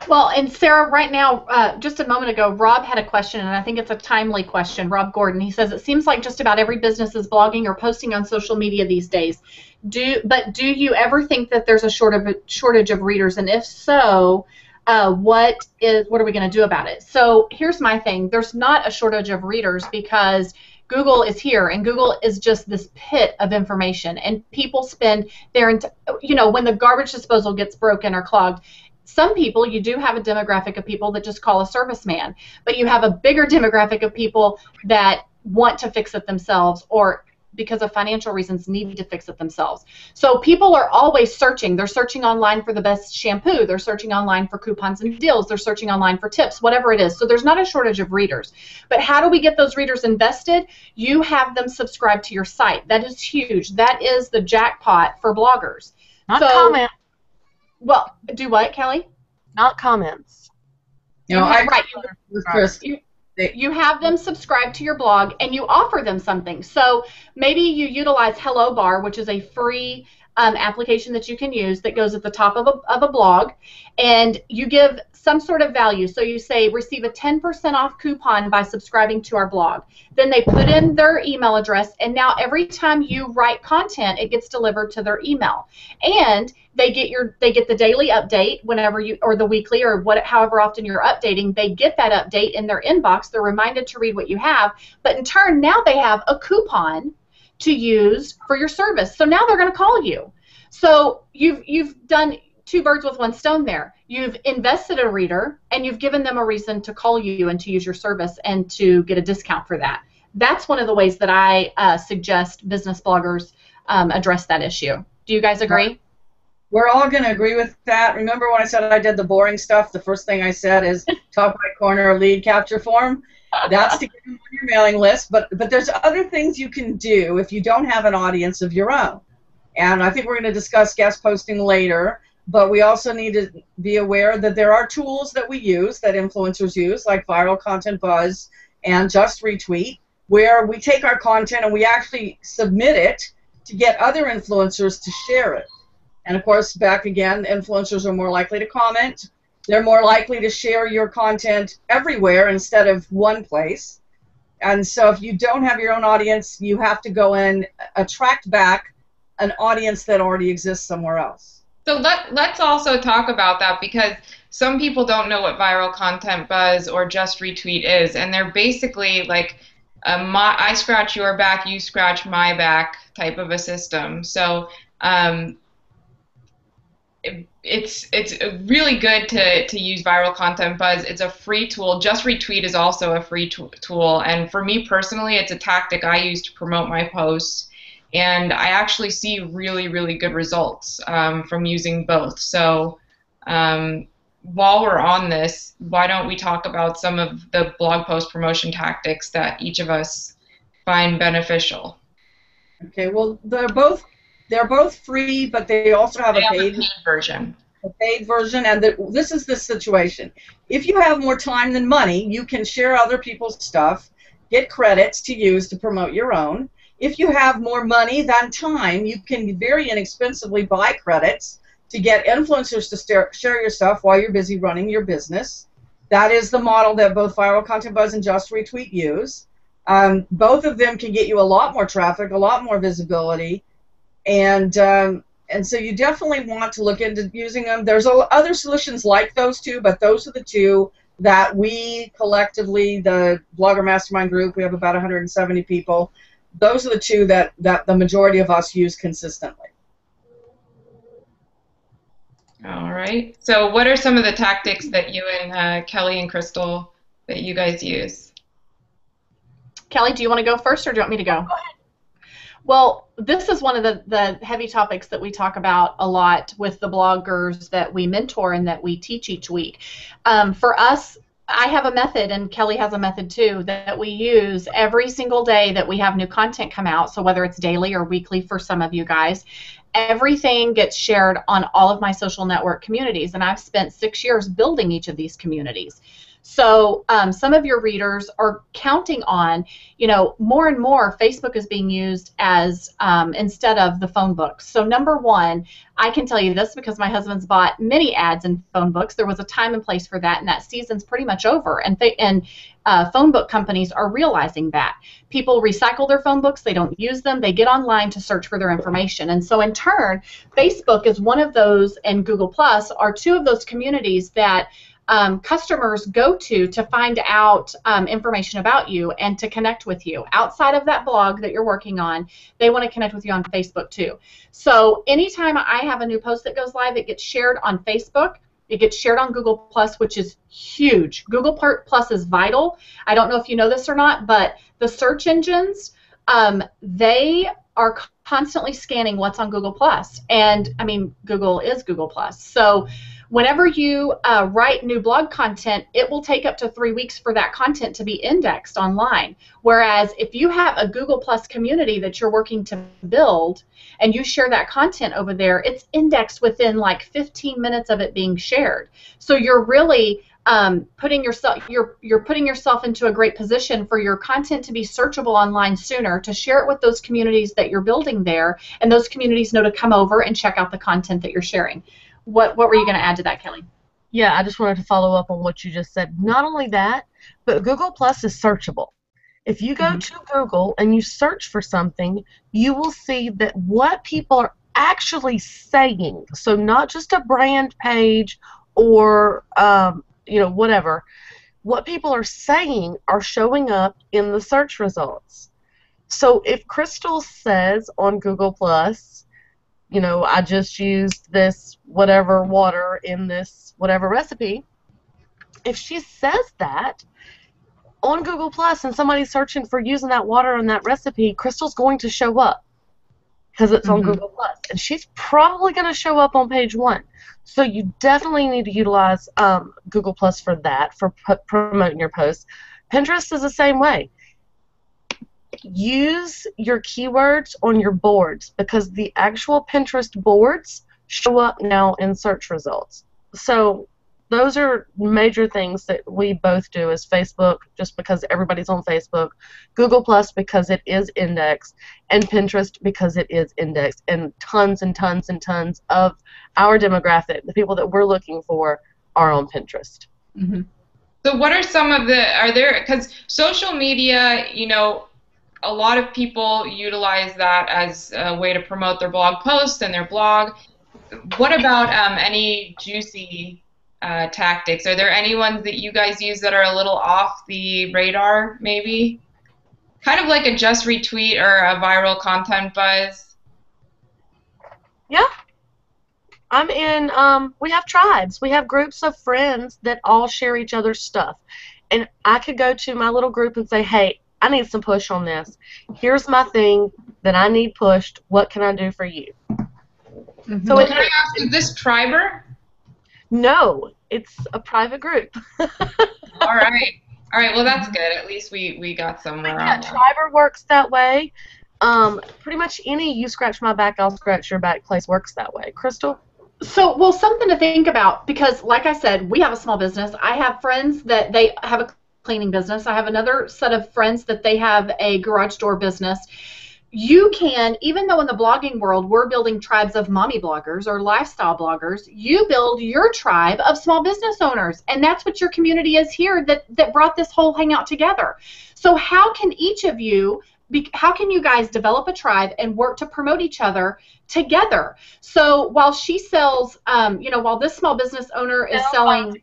[SPEAKER 2] Well, and Sarah, right now, just a moment ago, Rob had a question, and I think it's a timely question. Rob Gordon, he says, it seems like just about every business is blogging or posting on social media these days. But do you ever think that there's a shortage of readers? And if so, what are we going to do about it? So here's my thing. There's not a shortage of readers because Google is here, and Google is just this pit of information, and people spend when the garbage disposal gets broken or clogged, some people, you do have a demographic of people that just call a serviceman, but you have a bigger demographic of people that want to fix it themselves or because of financial reasons need to fix it themselves. So people are always searching. They're searching online for the best shampoo. They're searching online for coupons and deals. They're searching online for tips, whatever it is. So there's not a shortage of readers. But how do we get those readers invested? You have them subscribe to your site. That is huge. That is the jackpot for bloggers.
[SPEAKER 4] Not comment.
[SPEAKER 2] Well, do what, Kelly?
[SPEAKER 4] Not comments.
[SPEAKER 2] Right. You have them subscribe to your blog, and you offer them something. So maybe you utilize Hello Bar, which is a free application that you can use that goes at the top of a blog, and you give some sort of value. So you say, receive a 10% off coupon by subscribing to our blog. Then they put in their email address, and now every time you write content, it gets delivered to their email. And they get the daily update whenever or the weekly or however often you're updating. They get that update in their inbox. They're reminded to read what you have, but in turn now they have a coupon to use for your service. So now they're going to call you. So you've done two birds with one stone there. You've invested a reader, and you've given them a reason to call you and to use your service and to get a discount for that. That's one of the ways that I suggest business bloggers address that issue. Do you guys agree?
[SPEAKER 3] We're all going to agree with that. Remember when I said I did the boring stuff? The first thing I said is top right corner lead capture form. That's to get them on your mailing list. But there's other things you can do if you don't have an audience of your own. And I think we're going to discuss guest posting later. But we also need to be aware that there are tools that we use, that influencers use, like Viral Content Buzz and Just Retweet, where we take our content and we actually submit it to get other influencers to share it. And of course, back again, influencers are more likely to comment. They're more likely to share your content everywhere instead of one place. And so if you don't have your own audience, you have to go and attract back an audience that already exists somewhere else.
[SPEAKER 1] So let's also talk about that, because some people don't know what Viral Content Buzz or Just Retweet is, and they're basically like I scratch your back, you scratch my back type of a system. So it's really good to use Viral Content Buzz. It's a free tool. Just Retweet is also a free tool, and for me personally, it's a tactic I use to promote my posts, and I actually see really, really good results from using both. So while we're on this, why don't we talk about some of the blog post promotion tactics that each of us find beneficial?
[SPEAKER 3] Okay, well, they're both free, but they also have a paid
[SPEAKER 1] version.
[SPEAKER 3] A paid version, and this is the situation. If you have more time than money, you can share other people's stuff, get credits to use to promote your own. If you have more money than time, you can very inexpensively buy credits to get influencers to share your stuff while you're busy running your business. That is the model that both Viral Content Buzz and Just Retweet use. Both of them can get you a lot more traffic, a lot more visibility, and so you definitely want to look into using them. There's other solutions like those two, but those are the two that we collectively, the Blogger Mastermind group, we have about 170 people, those are the two that the majority of us use consistently.
[SPEAKER 1] All right. So what are some of the tactics that you and Kelly and Crystal, that you guys use?
[SPEAKER 2] Kelly, do you want to go first, or do you want me to go? Go ahead. Well, this is one of the heavy topics that we talk about a lot with the bloggers that we mentor and that we teach each week. For us, I have a method, and Kelly has a method too, that we use every single day that we have new content come out. So whether it's daily or weekly for some of you guys, everything gets shared on all of my social network communities. And I've spent 6 years building each of these communities. So some of your readers are counting on, more and more Facebook is being used as instead of the phone books. So number one, I can tell you this because my husband's bought many ads in phone books. There was a time and place for that, and that season's pretty much over. And phone book companies are realizing that. People recycle their phone books. They don't use them. They get online to search for their information. And so in turn, Facebook is one of those, and Google Plus are two of those communities that customers go to find out information about you and to connect with you. Outside of that blog that you're working on, they want to connect with you on Facebook too. So anytime I have a new post that goes live, it gets shared on Facebook. It gets shared on Google Plus, which is huge. Google Plus is vital. I don't know if you know this or not, but the search engines, they are constantly scanning what's on Google Plus. And I mean, Google is Google Plus. So whenever you write new blog content, it will take up to 3 weeks for that content to be indexed online. Whereas if you have a Google Plus community that you're working to build and you share that content over there, it's indexed within like 15 minutes of it being shared. So you're really putting yourself into a great position for your content to be searchable online sooner, to share it with those communities that you're building there, and those communities know to come over and check out the content that you're sharing. What were you going to add to that, Kelly?
[SPEAKER 4] Yeah, I just wanted to follow up on what you just said. Not only that, but Google Plus is searchable. If you go to Google and you search for something, you will see that what people are actually saying, so not just a brand page or whatever, what people are saying are showing up in the search results. So if Crystal says on Google Plus, I just used this whatever water in this whatever recipe, if she says that on Google Plus and somebody's searching for using that water in that recipe, Crystal's going to show up because it's on Google Plus, and she's probably going to show up on page 1. So you definitely need to utilize Google Plus for that, for promoting your posts. Pinterest is the same way. Use your keywords on your boards because the actual Pinterest boards show up now in search results. So those are major things that we both do as Facebook, just because everybody's on Facebook, Google Plus because it is indexed, and Pinterest because it is indexed, and tons and tons and tons of our demographic, the people that we're looking for, are on Pinterest.
[SPEAKER 1] So what are some of because social media, a lot of people utilize that as a way to promote their blog posts and their blog. What about any juicy tactics? Are there any ones that you guys use that are a little off the radar, maybe? Kind of like a just retweet or a viral content buzz?
[SPEAKER 4] Yeah. We have tribes. We have groups of friends that all share each other's stuff. And I could go to my little group and say, hey, I need some push on this. Here's my thing that I need pushed. What can I do for you?
[SPEAKER 1] So can I ask, is this Triber?
[SPEAKER 4] No, it's a private group.
[SPEAKER 1] All right. Well, that's good. At least we got somewhere.
[SPEAKER 4] Yeah, Triber works that way. Pretty much any you scratch my back, I'll scratch your back place works that way. Crystal?
[SPEAKER 2] So, well, something to think about, because like I said, we have a small business. I have friends that they have a cleaning business. I have another set of friends that they have a garage door business. You can, even though in the blogging world we're building tribes of mommy bloggers or lifestyle bloggers, you build your tribe of small business owners, and that's what your community is here that brought this whole hangout together. So how can each of you, how can you guys develop a tribe and work to promote each other together? So while she sells, while this small business owner is selling,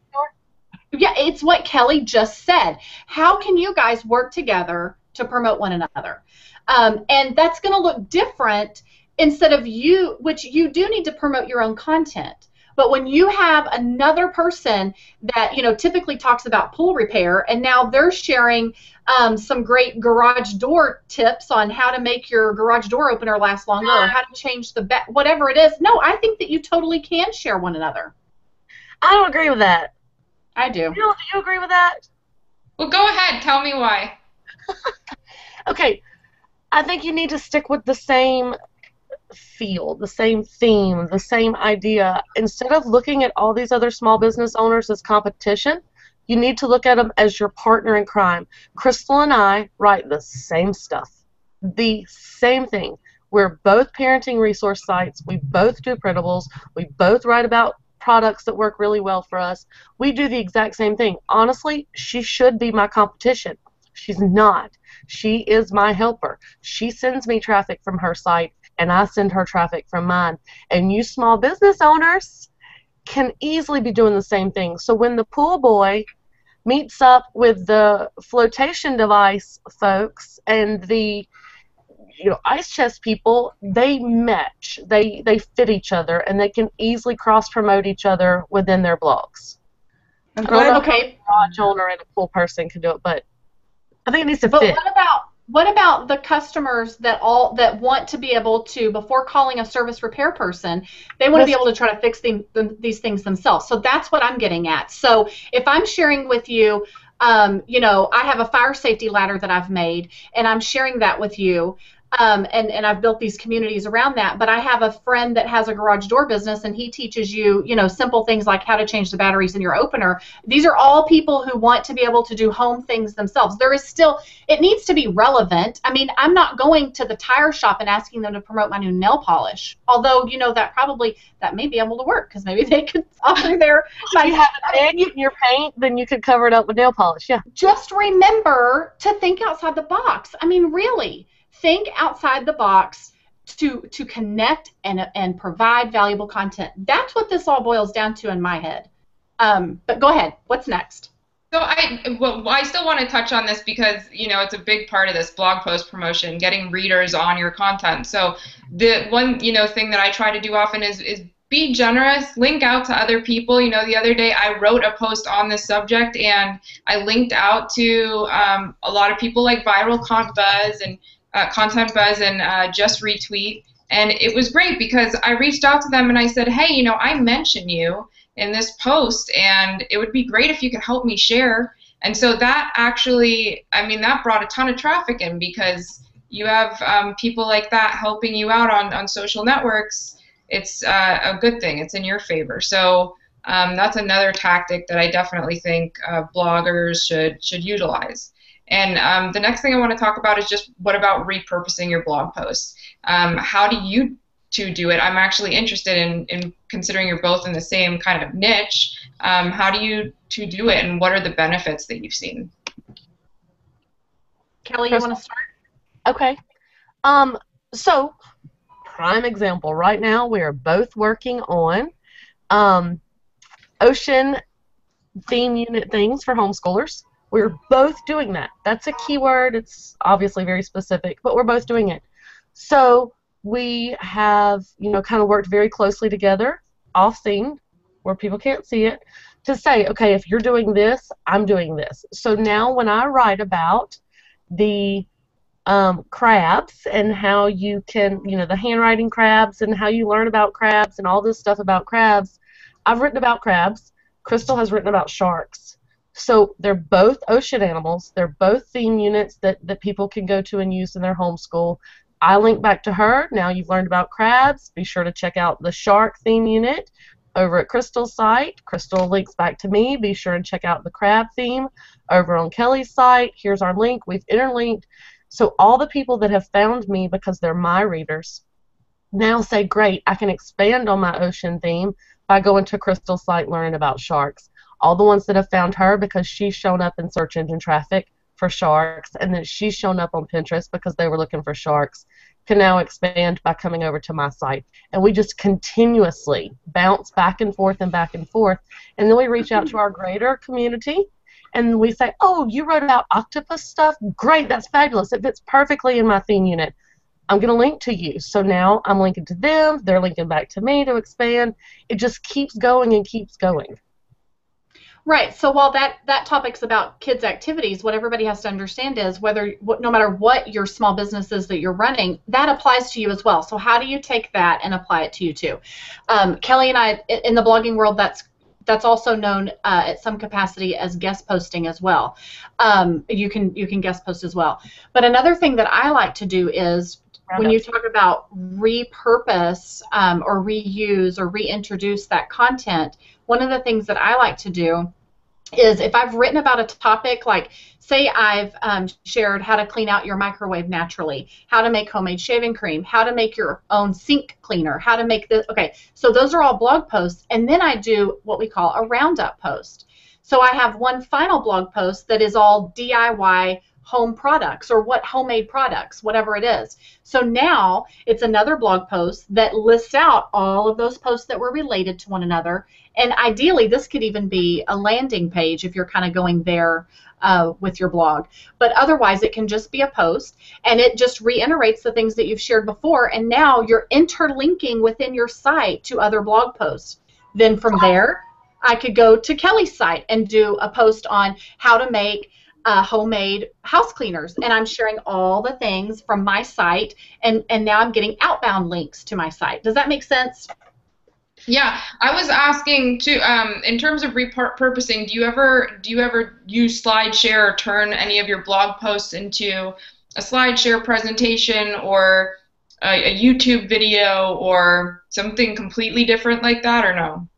[SPEAKER 2] yeah, it's what Kelly just said. How can you guys work together to promote one another? And that's going to look different instead of you, which you do need to promote your own content. But when you have another person that, typically talks about pool repair, and now they're sharing some great garage door tips on how to make your garage door opener last longer or how to change the whatever it is. No, I think that you totally can share one another.
[SPEAKER 4] I don't agree with that.
[SPEAKER 2] I do.
[SPEAKER 4] Bill, do you agree with that?
[SPEAKER 1] Well, go ahead. Tell me why.
[SPEAKER 4] Okay, I think you need to stick with the same feel, the same theme, the same idea. Instead of looking at all these other small business owners as competition, you need to look at them as your partner in crime. Crystal and I write the same stuff, the same thing. We're both parenting resource sites. We both do printables. We both write about products that work really well for us. We do the exact same thing. Honestly, she should be my competition. She's not. She is my helper. She sends me traffic from her site, and I send her traffic from mine. And you small business owners can easily be doing the same thing. So when the pool boy meets up with the flotation device folks and the ice chest people, they match. They fit each other, and they can easily cross promote each other within their blogs.
[SPEAKER 3] I'm
[SPEAKER 4] I don't
[SPEAKER 3] glad.
[SPEAKER 4] know
[SPEAKER 2] Okay.
[SPEAKER 4] how a garage owner and a pool person can do it, but I think it needs to
[SPEAKER 2] But
[SPEAKER 4] fit.
[SPEAKER 2] what about the customers that want to be able to, before calling a service repair person, they want to be able to try to fix these things themselves. So that's what I'm getting at. So if I'm sharing with you, I have a fire safety ladder that I've made, and I'm sharing that with you. And I've built these communities around that. But I have a friend that has a garage door business, and he teaches you, simple things like how to change the batteries in your opener. These are all people who want to be able to do home things themselves. There is still, it needs to be relevant. I mean, I'm not going to the tire shop and asking them to promote my new nail polish. Although, that may be able to work, because maybe they could offer their.
[SPEAKER 4] If you have an egg in your paint, then you could cover it up with nail polish. Yeah.
[SPEAKER 2] Just remember to think outside the box. I mean, really. Think outside the box to connect and provide valuable content. That's what this all boils down to in my head. But go ahead. What's next?
[SPEAKER 1] So I still want to touch on this because, it's a big part of this blog post promotion, getting readers on your content. So the one, thing that I try to do often is be generous, link out to other people. The other day I wrote a post on this subject, and I linked out to a lot of people like Viral Buzz and Content Buzz and Just Retweet. And it was great because I reached out to them and I said, hey, I mentioned you in this post, and it would be great if you could help me share. And so that actually, that brought a ton of traffic in, because you have people like that helping you out on social networks. It's a good thing. It's in your favor. So that's another tactic that I definitely think bloggers should utilize. And the next thing I want to talk about is just what about repurposing your blog posts? How do you two do it? I'm actually interested in considering you're both in the same kind of niche. How do you two do it, and what are the benefits that you've seen?
[SPEAKER 2] Kelly, you want to start?
[SPEAKER 4] Okay. So, prime example. Right now, we are both working on ocean theme unit things for homeschoolers. We're both doing that. That's a keyword. It's obviously very specific, but we're both doing it. So we have, kind of worked very closely together, off scene, where people can't see it, to say, okay, if you're doing this, I'm doing this. So now when I write about the crabs and how you can, the handwriting crabs and how you learn about crabs and all this stuff about crabs, I've written about crabs. Crystal has written about sharks. So they're both ocean animals. They're both theme units that people can go to and use in their homeschool. I link back to her. Now you've learned about crabs. Be sure to check out the shark theme unit over at Crystal's site. Crystal links back to me. Be sure and check out the crab theme over on Kelly's site. Here's our link. We've interlinked. So all the people that have found me because they're my readers now say, great, I can expand on my ocean theme by going to Crystal's site, learning about sharks. All the ones that have found her because she's shown up in search engine traffic for sharks, and then she's shown up on Pinterest because they were looking for sharks, can now expand by coming over to my site. And we just continuously bounce back and forth and back and forth. And then we reach out to our greater community and we say, oh, you wrote about octopus stuff? Great, that's fabulous. It fits perfectly in my theme unit. I'm going to link to you. So now I'm linking to them. They're linking back to me to expand. It just keeps going and keeps going.
[SPEAKER 2] Right. So while that topic's about kids' activities, what everybody has to understand is no matter what your small business is that you're running, that applies to you as well. So how do you take that and apply it to you too? Kelly and I, in the blogging world, that's That's also known at some capacity as guest posting as well. You can guest post as well. But another thing that I like to do is when you talk about repurpose or reuse or reintroduce that content, one of the things that I like to do is if I've written about a topic, like say I've shared how to clean out your microwave naturally, how to make homemade shaving cream, how to make your own sink cleaner, how to make this. Okay, so those are all blog posts, and then I do what we call a roundup post. So I have one final blog post that is all DIY home products or what homemade products, whatever it is. So now it's another blog post that lists out all of those posts that were related to one another. And ideally, this could even be a landing page if you're kind of going there with your blog. But otherwise, it can just be a post, and it just reiterates the things that you've shared before. And now you're interlinking within your site to other blog posts. Then from there, I could go to Kelly's site and do a post on how to make homemade house cleaners, and I'm sharing all the things from my site, and now I'm getting outbound links to my site. Does that make sense?
[SPEAKER 1] Yeah, I was asking too. In terms of repurposing, do you ever use SlideShare or turn any of your blog posts into a SlideShare presentation or a YouTube video or something completely different like that, or no?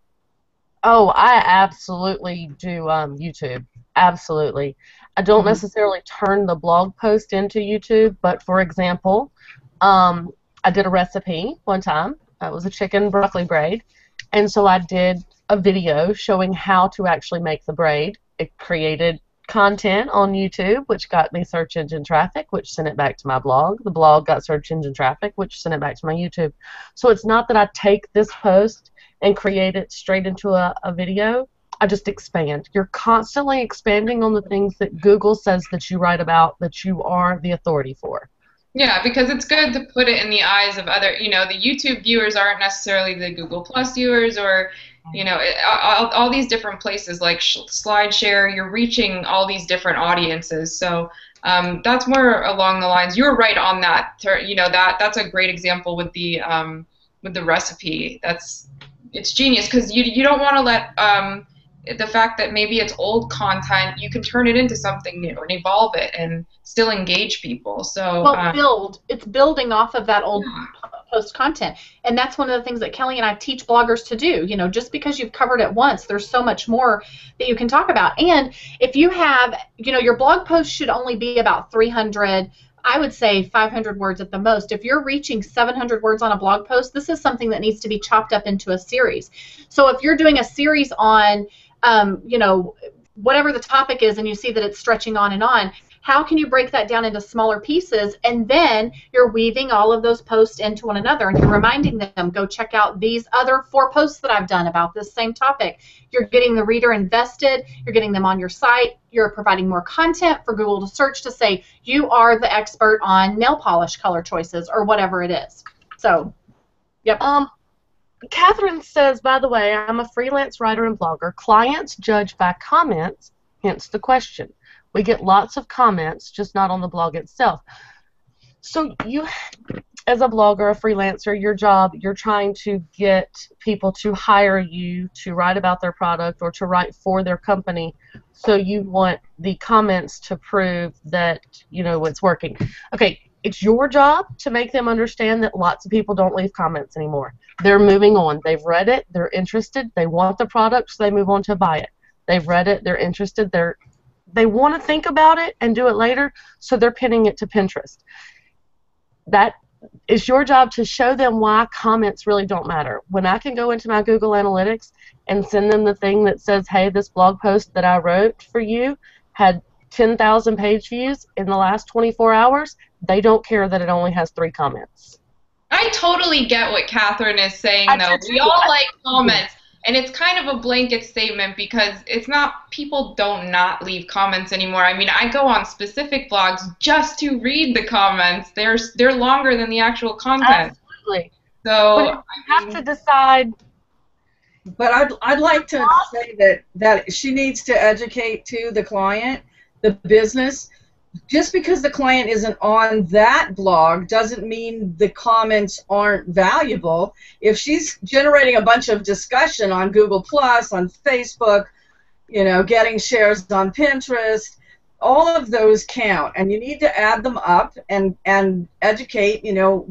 [SPEAKER 4] Oh, I absolutely do YouTube. Absolutely. I don't necessarily turn the blog post into YouTube, but for example, I did a recipe one time. It was a chicken broccoli braid, and so I did a video showing how to actually make the braid. It created content on YouTube, which got me search engine traffic, which sent it back to my blog. The blog got search engine traffic, which sent it back to my YouTube. So it's not that I take this post and create it straight into a video. I just expand. You're constantly expanding on the things that Google says that you write about, that you are the authority for.
[SPEAKER 1] Yeah, because it's good to put it in the eyes of other, the YouTube viewers aren't necessarily the Google Plus viewers, or, all these different places like SlideShare, you're reaching all these different audiences. So that's more along the lines, you're right on that. That's a great example with the recipe. It's genius, because you don't want to let the fact that maybe it's old content, you can turn it into something new and evolve it and still engage people. So
[SPEAKER 2] it's building off of that old post content, and that's one of the things that Kelly and I teach bloggers to do. Just because you've covered it once, there's so much more that you can talk about. And if you have, your blog post should only be about 300, I would say 500 words at the most. If you're reaching 700 words on a blog post, this is something that needs to be chopped up into a series. So if you're doing a series on whatever the topic is, and you see that it's stretching on and on, how can you break that down into smaller pieces? And then you're weaving all of those posts into one another, and you're reminding them, go check out these other 4 posts that I've done about this same topic. You're getting the reader invested, you're getting them on your site, you're providing more content for Google to search to say, you are the expert on nail polish color choices, or whatever it is. So, yep.
[SPEAKER 4] Catherine says, by the way, I'm a freelance writer and blogger. Clients judge by comments, hence the question. We get lots of comments, just not on the blog itself. So you, as a blogger, a freelancer, your job, you're trying to get people to hire you to write about their product or to write for their company. So you want the comments to prove that, it's working. Okay, it's your job to make them understand that lots of people don't leave comments anymore. They're moving on. They've read it. They're interested. They want the product, so they move on to buy it. They've read it. They're interested. They want to think about it and do it later, so they're pinning it to Pinterest. That is your job to show them why comments really don't matter. When I can go into my Google Analytics and send them the thing that says, hey, this blog post that I wrote for you had 10,000 page views in the last 24 hours, they don't care that it only has 3 comments.
[SPEAKER 1] I totally get what Catherine is saying, though. We all like comments, and it's kind of a blanket statement because it's not, people don't not leave comments anymore. I mean, I go on specific blogs just to read the comments. They're longer than the actual content.
[SPEAKER 4] Absolutely.
[SPEAKER 1] So
[SPEAKER 4] but you have to decide.
[SPEAKER 3] But I'd like to say that she needs to educate, too, the client, the business, just because the client isn't on that blog doesn't mean the comments aren't valuable. If she's generating a bunch of discussion on Google Plus, on Facebook, getting shares on Pinterest, all of those count, and you need to add them up and educate,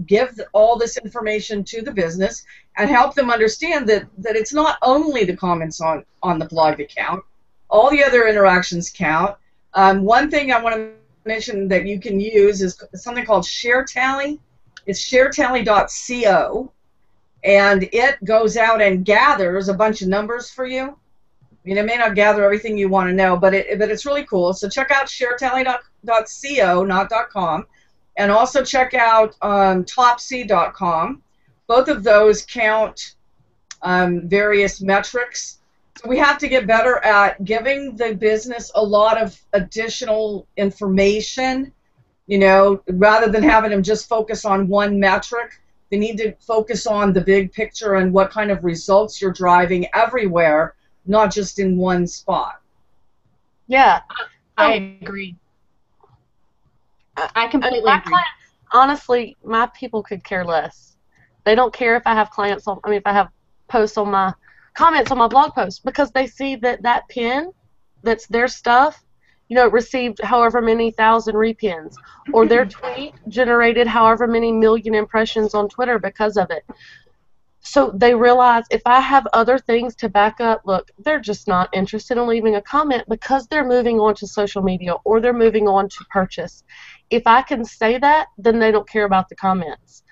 [SPEAKER 3] give all this information to the business and help them understand that it's not only the comments on the blog that count. All the other interactions count. One thing I want to mention that you can use is something called Share Tally. It's sharetally.co, and it goes out and gathers a bunch of numbers for you. It may not gather everything you want to know, but it's really cool. So check out sharetally.co, not .com, and also check out topsy.com. Both of those count various metrics. So we have to get better at giving the business a lot of additional information, rather than having them just focus on one metric. They need to focus on the big picture and what kind of results you're driving everywhere, not just in one spot.
[SPEAKER 4] Yeah.
[SPEAKER 2] I agree. I completely
[SPEAKER 4] my
[SPEAKER 2] agree.
[SPEAKER 4] Clients, honestly, my people could care less. They don't care if I have if I have posts on my comments on my blog post, because they see that pin that's their stuff, received however many thousand repins, or their tweet generated however many million impressions on Twitter because of it. So they realize if I have other things to back up, look, they're just not interested in leaving a comment because they're moving on to social media or they're moving on to purchase. If I can say that, then they don't care about the comments.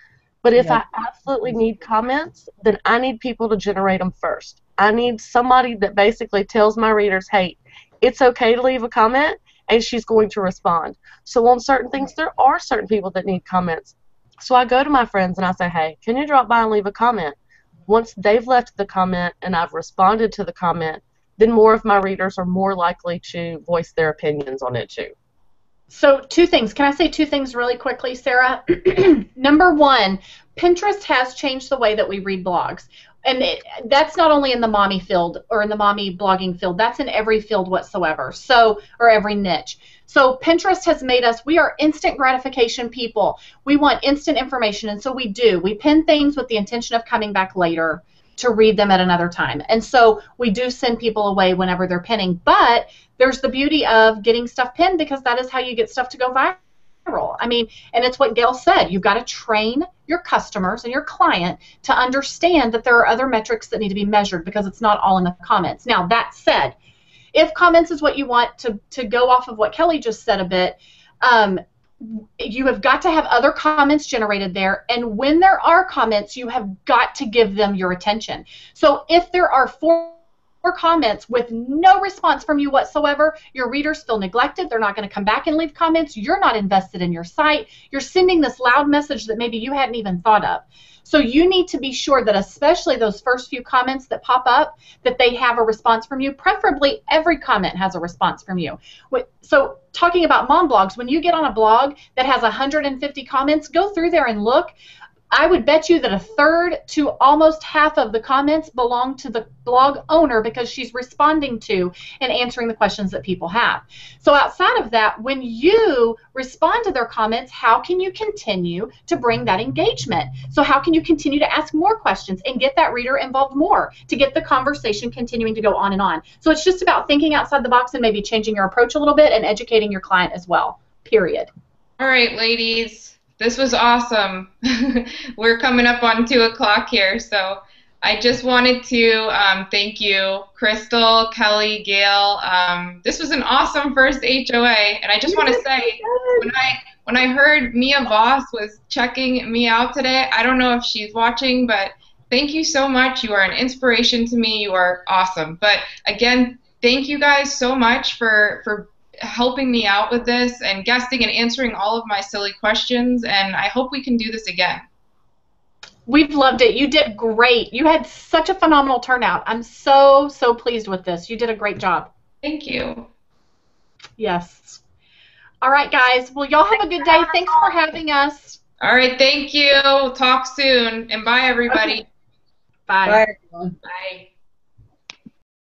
[SPEAKER 4] But if I absolutely need comments, then I need people to generate them first. I need somebody that basically tells my readers, hey, it's okay to leave a comment, and she's going to respond. So on certain things, there are certain people that need comments. So I go to my friends and I say, hey, can you drop by and leave a comment? Once they've left the comment and I've responded to the comment, then more of my readers are more likely to voice their opinions on it too.
[SPEAKER 2] So 2 things. Can I say 2 things really quickly, Sarah? Number 1, Pinterest has changed the way that we read blogs. And that's not only in the mommy field or in the mommy blogging field. That's in every field whatsoever, or every niche. So Pinterest has made us, we are instant gratification people. We want instant information, and so we do. We pin things with the intention of coming back later to read them at another time. And so we do send people away whenever they're pinning. But there's the beauty of getting stuff pinned, because that is how you get stuff to go viral. I mean, and it's what Gail said. You've got to train your customers and your client to understand that there are other metrics that need to be measured, because it's not all in the comments. Now, that said, if comments is what you want to go off of what Kelly just said a bit, you have got to have other comments generated there, and when there are comments, you have got to give them your attention. So if there are 4 comments with no response from you whatsoever, your readers feel neglected. They're not going to come back and leave comments. You're not invested in your site. You're sending this loud message that maybe you hadn't even thought of. So you need to be sure that, especially those first few comments that pop up, that they have a response from you. Preferably every comment has a response from you. So talking about mom blogs, when you get on a blog that has 150 comments, go through there and look. I would bet you that 1/3 to almost half of the comments belong to the blog owner, because she's responding to and answering the questions that people have. So outside of that, when you respond to their comments, how can you continue to bring that engagement? So how can you continue to ask more questions and get that reader involved more to get the conversation continuing to go on and on? So it's just about thinking outside the box and maybe changing your approach a little bit and educating your client as well, period.
[SPEAKER 1] All right, ladies. This was awesome. We're coming up on 2 o'clock here, so I just wanted to thank you, Crystal, Kelly, Gail. This was an awesome first HOA, and I just want to say, when I heard Mia Voss was checking me out today, I don't know if she's watching, but thank you so much. You are an inspiration to me. You are awesome. But again, thank you guys so much for helping me out with this and guesting and answering all of my silly questions, and I hope we can do this again.
[SPEAKER 2] We've loved it. You did great. You had such a phenomenal turnout. I'm so pleased with this. You did a great job.
[SPEAKER 1] Thank you.
[SPEAKER 2] Yes. All right, guys. Well, y'all have a good day. Thanks for having us.
[SPEAKER 1] All right, thank you. Talk soon, and bye, everybody.
[SPEAKER 2] Okay. Bye.
[SPEAKER 3] Bye, everyone.
[SPEAKER 1] Bye.